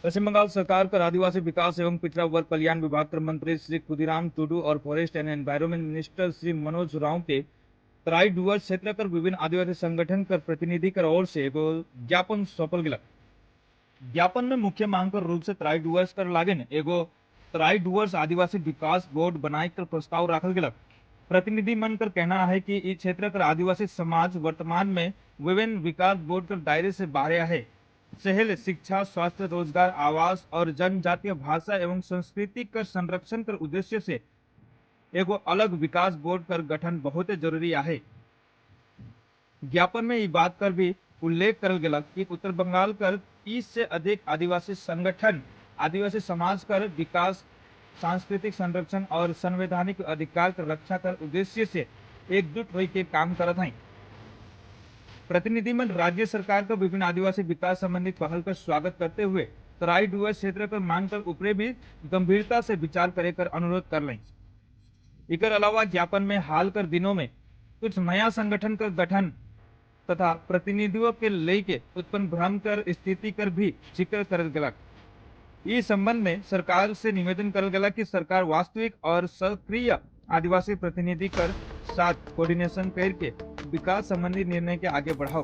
पश्चिम बंगाल सरकार कर आदिवासी विकास एवं पिछड़ा वर्ग कल्याण विभाग कर मंत्री श्री खुदीराम टुडू और forest and environment minister Shri Manoj Rao के तराई डुअर क्षेत्र कर विभिन्न आदिवासी संगठन कर प्रतिनिधि कर ओर से एगो ज्ञापन सौंपल गेलक। ज्ञापन में मुख्य मांग कर रूप से तराई डुअर्स कर लागे एगो तराई डुअर्स आदिवासी विकास बोर्ड बनाए कर प्रस्ताव रखल गेलक। प्रतिनिधि मन कर कहना है कि इस क्षेत्र कर आदिवासी समाज वर्तमान में विभिन्न विकास बोर्ड कर दायरे से बाहर है। शहर शिक्षा स्वास्थ्य रोजगार आवास और जनजातीय भाषा एवं संस्कृति कर संरक्षण कर उद्देश्य से एगो अलग विकास बोर्ड कर गठन बहुत जरूरी है। ज्ञापन में ये बात कर भी उल्लेख करल गेलक कि उत्तर बंगाल कर 30 से अधिक आदिवासी संगठन आदिवासी समाज कर विकास सांस्कृतिक संरक्षण और संवैधानिक अधिकार कर रक्षा कर उद्देश्य से एकजुट होकर के काम करत हैं। प्रतिनिधि मंडल राज्य सरकार का विभिन्न आदिवासी विकास संबंधित पहल का स्वागत करते हुए तराई डुअर्स क्षेत्र पर मांग कर ऊपरे भी गंभीरता से विचार करे कर अनुरोध कर लें। इकर अलावा ज्ञापन में हाल कर दिनों में कुछ नया संगठन का गठन तथा प्रतिनिधियों के लेके उत्पन्न भ्रम कर स्थिति कर भी जिक्र करल गेलक। इस संबंध में सरकार से निवेदन करल गेला कि सरकार वास्तविक और सक्रिय आदिवासी प्रतिनिधि कर साथ कोऑर्डिनेशन करके विकास संबंधी निर्णय के आगे बढ़ाओ।